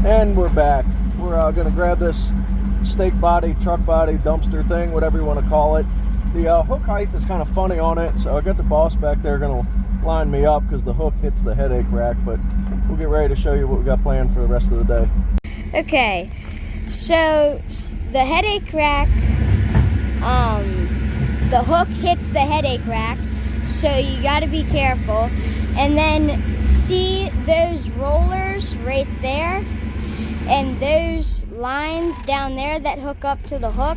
And we're back. We're gonna grab this stake body, truck body, dumpster thing, whatever you want to call it. The hook height is kind of funny on it, so I got the boss back there gonna line me up because the hook hits the headache rack, but we'll get ready to show you what we got planned for the rest of the day. Okay, so the headache rack, the hook hits the headache rack, so you got to be careful. And then see those rollers right there and those lines down there that hook up to the hook.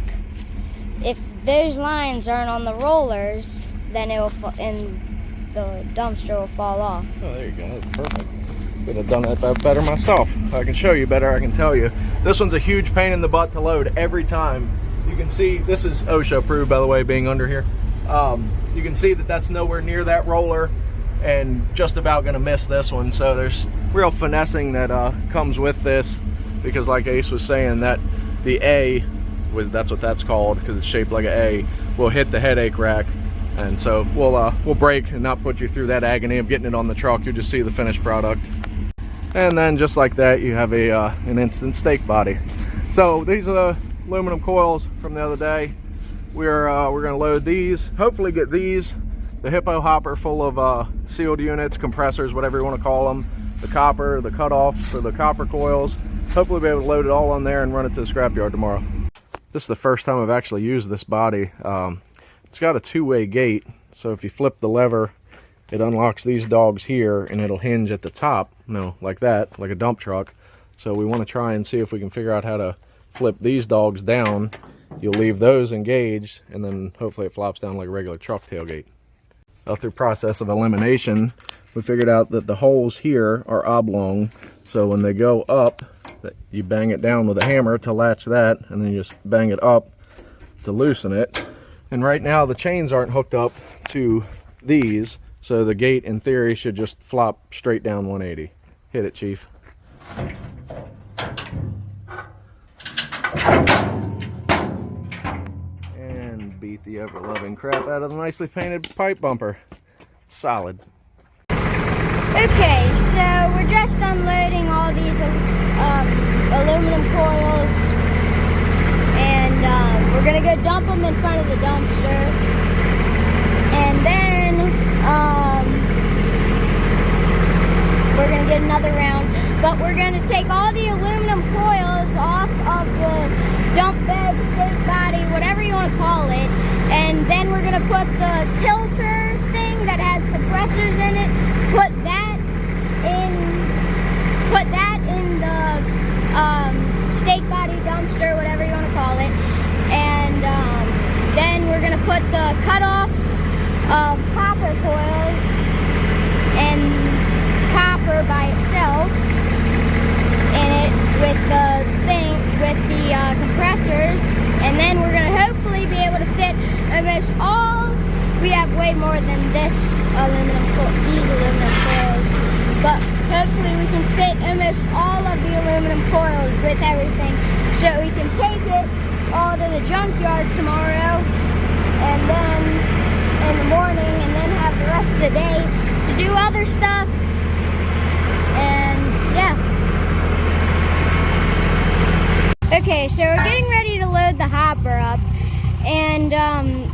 If those lines aren't on the rollers, then it will and the dumpster will fall off. Oh, there you go. That's perfect. Could have done it better myself. I can show you better, I can tell you. This one's a huge pain in the butt to load every time. You can see, this is OSHA approved, by the way, being under here. You can see that that's nowhere near that roller and just about gonna miss this one. So there's real finessing that comes with this, because like Ace was saying, that the A, that's what that's called because it's shaped like an A, will hit the headache rack. And so we'll break and not put you through that agony of getting it on the truck. You'll just see the finished product. And then just like that, you have an instant stake body. So these are the aluminum coils from the other day. We're gonna load these, hopefully get these, the hippo hopper full of sealed units, compressors, whatever you want to call them, the copper, the cutoffs for the copper coils. Hopefully be able to load it all on there and run it to the scrapyard tomorrow. This is the first time I've actually used this body. It's got a two-way gate, so if you flip the lever, it unlocks these dogs here and it'll hinge at the top, like that, like a dump truck. So we want to try and see if we can figure out how to flip these dogs down. You'll leave those engaged, and then hopefully it flops down like a regular truck tailgate. Through process of elimination, we figured out that the holes here are oblong, so when they go up, you bang it down with a hammer to latch that, and then you just bang it up to loosen it. And right now the chains aren't hooked up to these, so the gate in theory should just flop straight down 180. Hit it, Chief. And beat the ever-loving crap out of the nicely painted pipe bumper. Solid. Okay, so we're just unloading all these aluminum coils, and we're gonna go dump them in front of the dumpster, and then we're gonna get another round, but we're gonna take all the aluminum coils off of the dump bed, stake body, whatever you want to call it, and then we're gonna put the tilter thing that has compressors in it, put that in the stake body, dumpster, whatever you want to call it, and then we're gonna put the cutoffs of copper coils and copper by itself in it with the compressors, and then we're gonna hopefully be able to fit almost all. We have way more than these aluminum coils, but hopefully we can fit almost all of the aluminum coils with everything, so we can take it all to the junkyard tomorrow, and then in the morning, and then have the rest of the day to do other stuff. And yeah. Okay, so we're getting ready to load the hopper up, and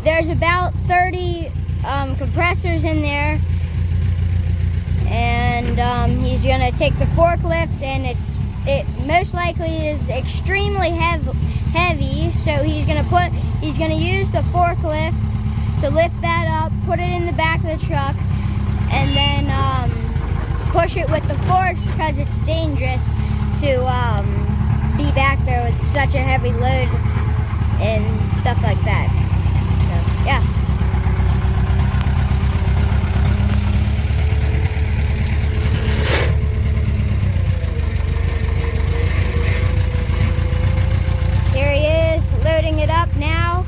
there's about 30 compressors in there, and he's gonna take the forklift, and it most likely is extremely heavy, so he's gonna use the forklift to lift that up, put it in the back of the truck, and then push it with the forks, because it's dangerous to be back there with such a heavy load and stuff like that. So yeah. Here he is, loading it up now.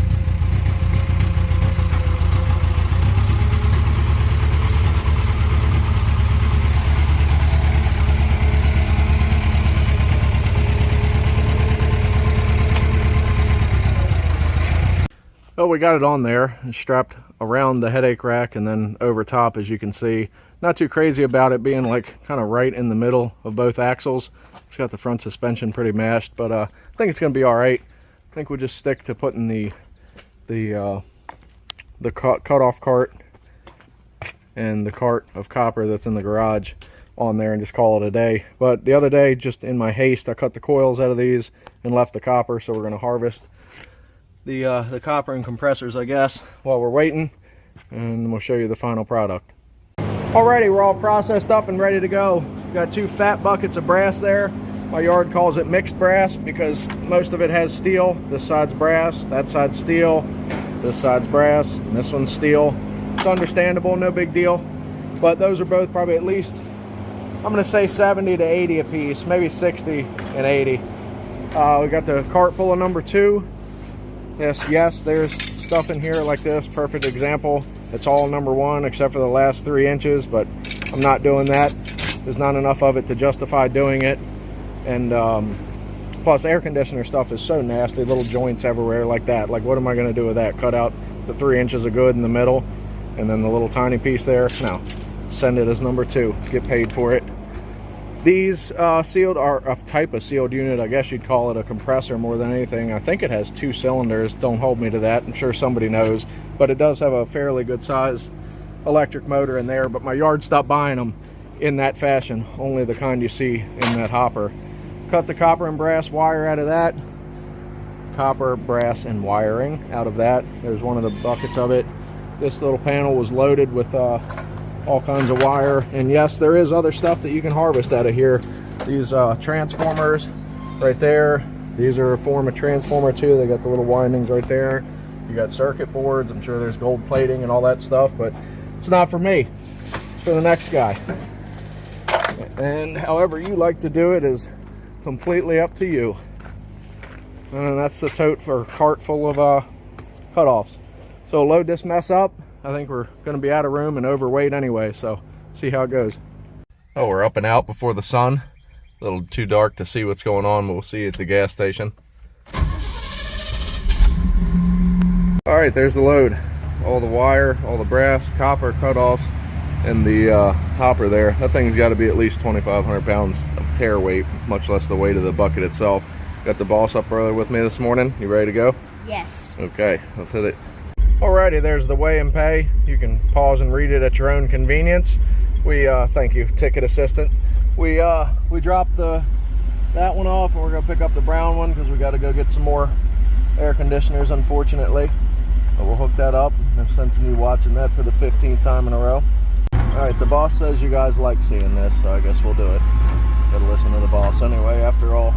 Oh, we got it on there and strapped around the headache rack, and then over top, as you can see, Not too crazy about it being like kind of right in the middle of both axles. It's got the front suspension pretty mashed, but I think it's going to be all right. I think we'll just stick to putting the cut-off cart and the cart of copper that's in the garage on there and just call it a day. But the other day, just in my haste, I cut the coils out of these and left the copper, so we're going to harvest the copper and compressors, I guess, while we're waiting, and we'll show you the final product. Alrighty, we're all processed up and ready to go. Got 2 fat buckets of brass there. My yard calls it mixed brass because most of it has steel. This side's brass, that side's steel, this side's brass, and this one's steel. It's understandable, no big deal. But those are both probably at least, I'm gonna say 70 to 80 a piece, maybe 60 and 80. We got the cart full of number 2. Yes, there's stuff in here like this, perfect example. It's all number 1 except for the last 3 inches, but I'm not doing that. There's not enough of it to justify doing it. And plus air conditioner stuff is so nasty, little joints everywhere like that. Like, what am I gonna do with that? Cut out the 3 inches of good in the middle and then the little tiny piece there? No, send it as number 2, get paid for it. These sealed are a type of sealed unit. I guess you'd call it a compressor more than anything. I think it has 2 cylinders. Don't hold me to that. I'm sure somebody knows. But it does have a fairly good size electric motor in there. But my yard stopped buying them in that fashion. Only the kind you see in that hopper. Cut the copper and brass wire out of that. Copper, brass, and wiring out of that. There's one of the buckets of it. This little panel was loaded with all kinds of wire, and yes, there is other stuff that you can harvest out of here. These transformers right there, these are a form of transformer too. They got the little windings right there. You got circuit boards. I'm sure there's gold plating and all that stuff, but it's not for me. It's for the next guy. And however you like to do it is completely up to you. And that's the tote for cart full of cutoffs. So load this mess up. I think we're going to be out of room and overweight anyway, so see how it goes. Oh, we're up and out before the sun. A little too dark to see what's going on. We'll see you at the gas station. All right, there's the load. All the wire, all the brass, copper cutoffs, and the hopper there. That thing's got to be at least 2,500 pounds of tear weight, much less the weight of the bucket itself. Got the boss up early with me this morning. You ready to go? Yes. Okay, let's hit it. Alrighty, there's the weigh and pay. You can pause and read it at your own convenience. We thank you, ticket assistant. We dropped that one off, and we're gonna pick up the brown one because we got to go get some more air conditioners, unfortunately. But we'll hook that up. No sense in you watching that for the 15th time in a row. All right, the boss says you guys like seeing this, so I guess we'll do it. Gotta listen to the boss anyway, after all.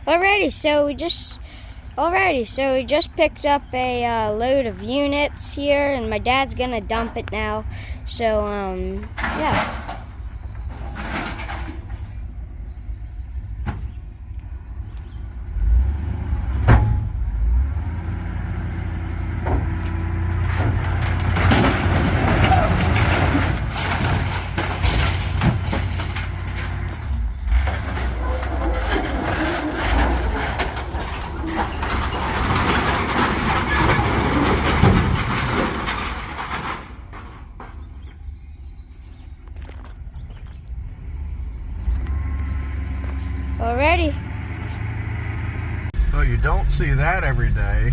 Alrighty, so we just picked up a load of units here, and my dad's gonna dump it now. So yeah. Alrighty. Well, you don't see that every day.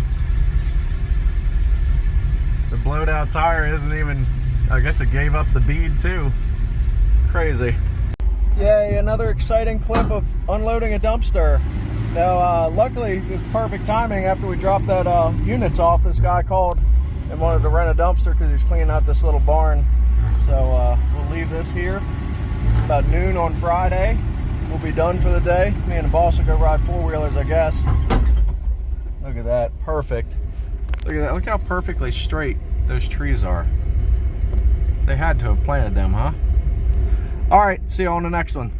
The blowed out tire isn't even, I guess it gave up the bead too. Crazy. Yay, another exciting clip of unloading a dumpster. Now, luckily, it was perfect timing after we dropped that units off. This guy called and wanted to rent a dumpster because he's cleaning out this little barn. So we'll leave this here about noon on Friday. We'll be done for the day. Me and the boss will go ride four-wheelers, I guess. Look at that, perfect. Look at that, look how perfectly straight those trees are. They had to have planted them, huh? All right, see you on the next one.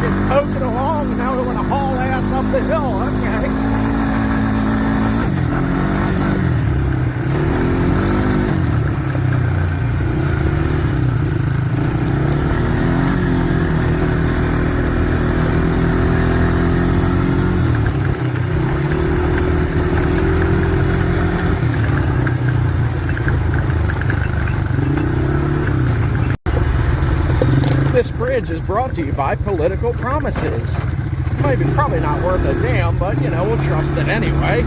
just poking along, and now we want to haul ass up the hill. Okay. This bridge is brought to you by political promises. Maybe probably not worth a damn, but you know, we'll trust it anyway.